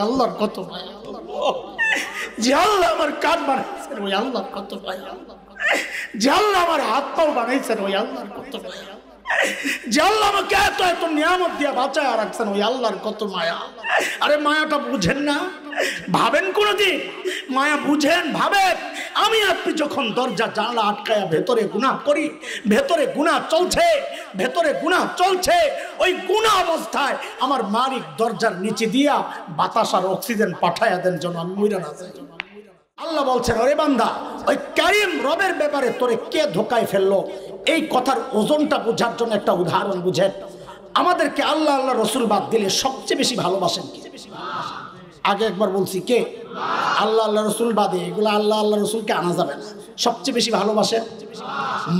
আল্লাহর কত মায়া, যে আল্লাহ আমার কান বানাইছেন ওই আল্লাহর কত মায়া, যে আল্লাহ আমার হাত পাও বানাইছেন ওই আল্লাহর কত মায়া, যে আল্লাহ আমাকে এত এত নিয়ামত দিয়ে বাঁচায় রাখছেন ওই আল্লাহর কত মায়া। আরে মায়াটা বুঝেন না? ভাবেন কোনদিন? মায়া বুঝেন? ভাবেন? আমি আপনি যখন দরজা জানলা আটকায়া ভেতরে গুনাহ করি, ভেতরে গুনাহ চলছে, ভেতরে গুনাহ চলছে, ওই গুনাহ অবস্থায় আমার মালিক দরজার নিচে দিয়া বাতাস আর অক্সিজেন পাঠায়া দেন যেন আমি মইরা না যাই। আল্লাহ বলছেন, ওরে বান্দা, ওই কারিম রবের ব্যাপারে তোরে কে ধোকায় ফেললো, এই কথার ওজনটা বোঝার জন্য একটা উদাহরণ বুঝেন। আমাদেরকে আল্লাহ আল্লাহ রসুল বাদ দিলে সবচেয়ে বেশি ভালোবাসেন কে? আগে একবার বলছি, কে? আল্লাহ আল্লাহ রসুল বাদে এগুলো আল্লাহ আল্লাহ রসুলকে আনা যাবে না। সবচেয়ে বেশি ভালোবাসেন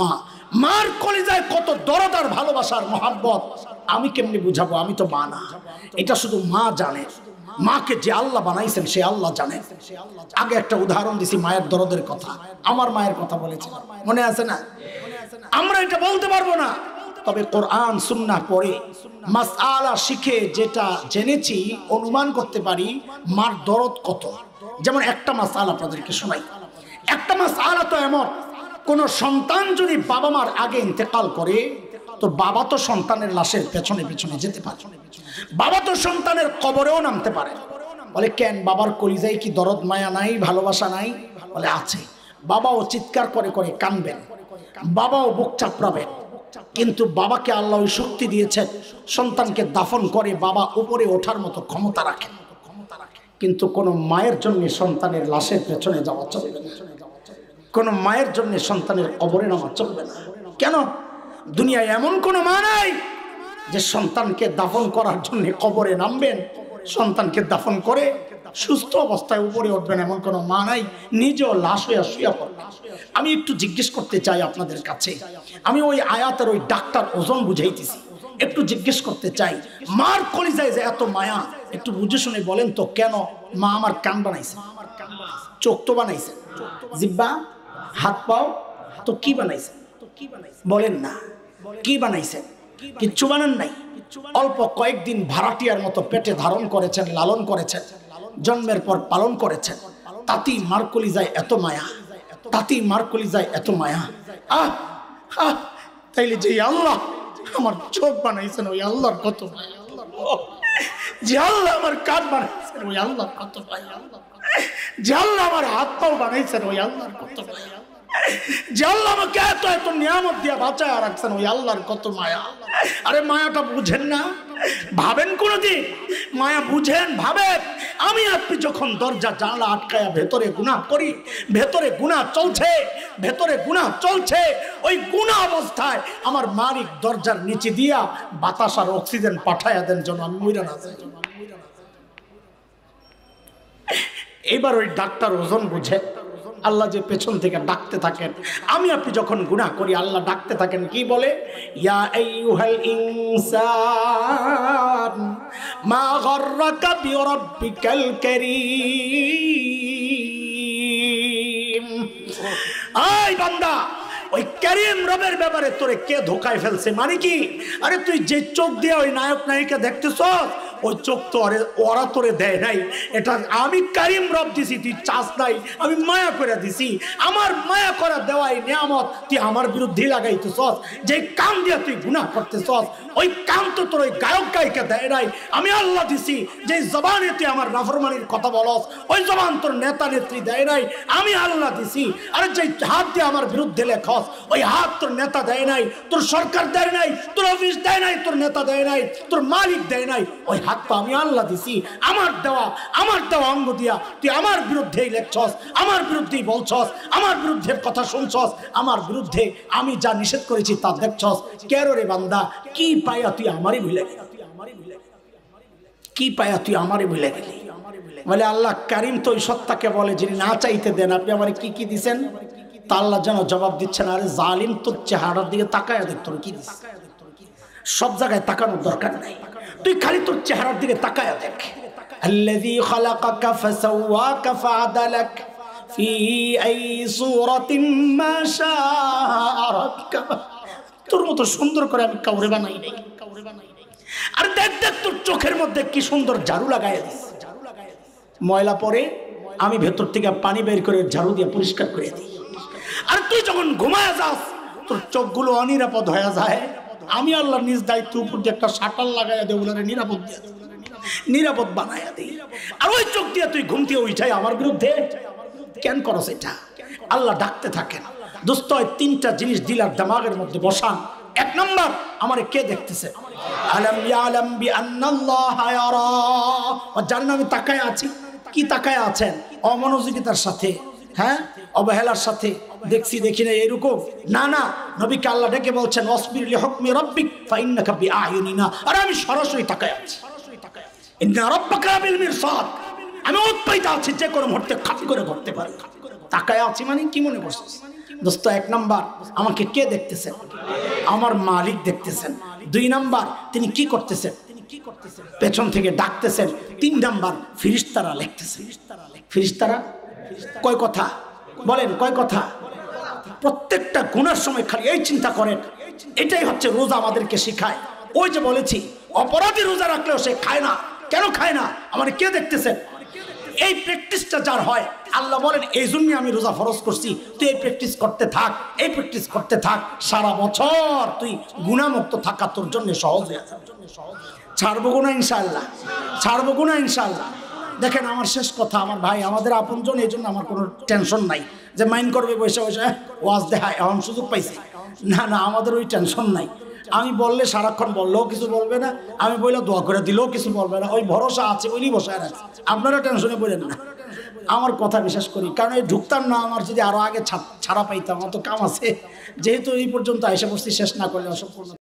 মা। মার কলিজায় কত দরদ আর ভালোবাসার মহাব্বত আমি কেমনি বুঝাবো? আমি তো মা না, এটা শুধু মা জানে। মাকে যে আল্লাহ বানাইছেন সে আল্লাহ জানেন। আগে একটা উদাহরণ দিছি মায়ের দরদের কথা, আমার মায়ের কথা বলেছি, মনে আছে না? আমরা এটা বলতে পারবো না, তবে কোরআন সুন্নাহ পড়ে মাসআলা শিখে যেটা জেনেছি অনুমান করতে পারি মার দরদ কত। যেমন একটা মাসআলা আপনাদেরকে শোনাই। একটা মাসআলা তো এমন, কোন সন্তান যদি বাবা মার আগে ইন্তেকাল করে তো বাবা তো সন্তানের লাশের পেছনে পেছনে যেতে পারে, বাবা তো সন্তানের কবরেও নামতে পারে। বলে কেন? বাবার কলিজায় কি দরদ মায়া নাই, ভালোবাসা নাই? বলে আছে। বাবাও চিৎকার করে করে কাঁদবেন, বাবাও বুক চাপড়াবেন, কিন্তু বাবাকে আল্লাহ ওই শক্তি দিয়েছেন সন্তানকে দাফন করে বাবা উপরে ওঠার মতো ক্ষমতা রাখেন। কিন্তু কোনো মায়ের জন্য সন্তানের লাশের পেছনে যাওয়া চলবে না, কোনো মায়ের জন্য সন্তানের কবরে নামা চলবে না। কেন? দুনিয়ায় এমন কোনো মা নাই যে সন্তানকে দাফন করার জন্য কবরে নামবেন, সন্তানকে দাফন করে সুস্থ অবস্থায় উপরে উঠবেন, এমন কোনো মা নাই। নিজেও লাশ হইয়া শুয়ে পড়বে। আমি একটু জিজ্ঞেস করতে চাই আপনাদের কাছে, আমি ওই আয়াতের ওই ডাক্তার ওজন বুঝাইতেছি, একটু জিজ্ঞেস করতে চাই, মার কলিজায় যে এত মায়া, একটু বুঝে শুনে বলেন তো কেন মা আমার কান বানাইছে? চোখ তো বানাইছে, জিহ্বা, হাত পাও, তো কি বানাইছে? বলেন না, কি বানাইছেন? কিচ্ছু বানান নাই। অল্প কয়েকদিন ভাড়াটিয়ার মতো পেটে ধারণ করেছেন, লালন করেছেন, জন্মের পর পালন করেছেন, তাতেই মার কলিজায় এত মায়া, তাতেই মার কলিজায় এত মায়া। আহ আহ, তাইলে যে আল্লাহ আমার চোখ বানাইছেন ওই আল্লাহর কত মায়া, যে আল্লাহ আমার কান বানাইছেন ওই আল্লাহর কত মায়া, যে আল্লাহ আমার হাত পাও বানাইছেন ওই আল্লাহর কত মায়া, যে আল্লাহ আমাকে এত এত নিয়ামত দিয়ে বাঁচায় রাখছেন ওই আল্লাহর কত মায়া। আরে মায়াটা বুঝেন না? ভাবেন কোনদিন? মায়া বুঝেন? ভাবেন? আমি আপনি যখন দরজা জানলা আটকায়া ভেতরে গুনাহ করি, ভেতরে গুনাহ চলছে, ভেতরে গুনাহ চলছে, ওই গুনাহ অবস্থায় আমার মালিক দরজার নিচে দিয়া বাতাস আর অক্সিজেন পাঠায়া দেন যেন আমি মইরা না যাই। এবার ওই ডাক্তার ওজন বুঝে আল্লাহ যে পেছন থেকে ডাকতে থাকেন, আমি আপনি যখন গুনাহ করি আল্লাহ ডাকতে থাকেন, কি বলে? ইয়া আইয়ুহাল ইনসান মা গাররাকা বিরাব্বিকাল কারীম। আয় বান্দা, ওই কারীম রবের ব্যাপারে তোরে কে ধোকায় ফেলছে? মানে কি? আরে তুই যে চোখ দিয়ে ওই নায়ক নায়িকা দেখতেছস, ওই চোখ তো ওরা তোরে দেয় নাই, এটা আমি কারীম রব দিছি, তুই চাস নাই, আমি মায়া করে দিছি। আমার মায়া করা দেওয়াই নিয়ামত তুই আমার বিরুদ্ধে লাগাইতেছস। যে কান দিয়ে তুই গুনাহ করতেছস ওই কান তো তোর ওই গায়ক গায়িকা দেয় নাই, আমি আল্লাহ দিছি। যে জবানে তুই আমার নাফরমানির কথা বলস ওই জবান তোর নেতা নেত্রী দেয় নাই, আমি আল্লাহ দিছি। আরে যে হাত দিয়ে আমার বিরুদ্ধে লেখস ওই হাত তোর নেতা দেয় নাই, তোর সরকার দেয় নাই, তোর অফিস দেয় নাই, তোর নেতা দেয় নাই, তোর মালিক দেয় নাই, ওই হাত পা আমি আল্লাহ দিছি। আমার দেওয়া অঙ্গ দিয়া তুই আমার বিরুদ্ধেই লেখছস, আমার বিরুদ্ধেই বলছস, আমার বিরুদ্ধে কথা শুনছস, আমার বিরুদ্ধে আমি যা নিষেধ করেছি তা দেখছস। কেন রে বান্দা, কি পায়া তুই আমারই ভুলে গেলি? কি পায়া তুই আমারই ভুলে গেলি? বলে আল্লাহ কারীম তো ওই সত্তাকে বলে যিনি না চাইতে দেন, আপনি আমার কি কি দিছেন? তা আল্লাহ যেন জবাব দিচ্ছেন, আরে জালিম তোর চেহারার দিকে তাকায় দেখ তোর কি দিস। সব জায়গায় তাকানোর দরকার নাই, তুই খালি তোর চেহারার দিকে তাকায় দেখ। আল্লাযী খালাকাকা ফাসাওয়াকা ফাআদালাক ফি আই সূরাতিন মা শাআ রাক্কাবা। তোর মতো সুন্দর করে আমি কাউরে বানাই নাই। আর দেখ দেখ তোর চোখের মধ্যে কি সুন্দর ঝাড়ু লাগাইয়া দিস। ময়লা পরে আমি ভেতর থেকে পানি বের করে ঝাড়ু দিয়ে পরিষ্কার করে দিই। আর তুই যখন ঘুমায় যাস তোর চোখগুলো অনিরাপদ হয়ে যায়, আমি আল্লাহ নিজ দায়িত্ব উপর দিয়ে একটা শাটার লাগাইয়া দেব, নিরাপদ দিয়ে নিরাপদ বানাইয়া দিই। আর ওই চোখ দিয়ে তুই ঘুম থেকে উঠাই আমার বিরুদ্ধে কেন করস এটা? আল্লাহ ডাকতে থাকেন। দোস্ত তিনটা জিনিস দিলার দিমাগের মধ্যে বসান। এক নম্বর, আমারে কে দেখতেছে? আলাম ইয়ালাম বিআন্নাল্লাহা ইয়ারা। জানেন আমি তাকায় আছি, কি তাকায় আছেন? অমনোযোগিতার সাথে, হ্যাঁ, অবহেলার সাথে, দেখছি দেখি না এরকম না। না, নবীকে আল্লাহ ডেকে বলছেন ওয়াসবির লিহুকমি রাব্বিক ফাইন্নাকা বিআয়ুনিনা। আর আমি সরাসরি তাকায় আছি। ইন্না রাব্বাকা বিল মিরসাদ। আমি উৎপাইত আছি, যে কোনো মুহূর্তে খাপি করে ধরতে পারি। তাকায় আছি মানে কি মনে করছিস? দোস্ত এক নাম্বার, আমাকে কে দেখতেছেন? আমার মালিক দেখতেছেন। দুই নাম্বার, তিনি কি করতেছেন? পেছন থেকে ডাকতেছেন। তিন নাম্বার, ফেরেশতারা লিখতেছে। ফেরেশতারা কয় কথা বলেন? কয় কথা? প্রত্যেকটা গুনার সময় খালি এই চিন্তা করেন। এটাই হচ্ছে রোজা আমাদেরকে শিখায়। ওই যে বলেছি অপরাধী রোজা রাখলেও সে খায় না। কেন খায় না? আমার কে দেখতেছেন? এই প্র্যাকটিসটা যার হয়, আল্লাহ বলেন এই জন্যই আমি রোজা ফরজ করছি, তুই এই প্র্যাকটিস করতে থাক, এই প্র্যাকটিস করতে থাক, সারা বছর তুই গুনাহমুক্ত থাকা তোর জন্য সহজ হয়ে যাবে। ছাড়বো গুনাহ ইনশাআল্লাহ, ছাড়বো গুনাহ ইনশাআল্লাহ। দেখেন আমার শেষ কথা, আমার ভাই আমাদের আপনজন, এই জন্য আমার কোনো টেনশন নাই যে মাইন্ড করবে বসে বসে ওয়াজ দেখায় এমন সুযোগ পাইছে। না না, আমাদের ওই টেনশন নাই। আমি বললে সারাক্ষণ বললেও কিছু বলবে না, আমি বললে দোয়া করে দিলেও কিছু বলবে না। ওই ভরসা আছে বলেই বসায় রাখছি। আপনারা টেনশনে পড়েন না, আমার কথা বিশ্বাস করি। কারণ এই ঢুকতাম না, আমার যদি আরো আগে ছাড়া পাইতাম, অত কাম আছে। যেহেতু এই পর্যন্ত এসে বসছি, শেষ না করলে অসম্পূর্ণ।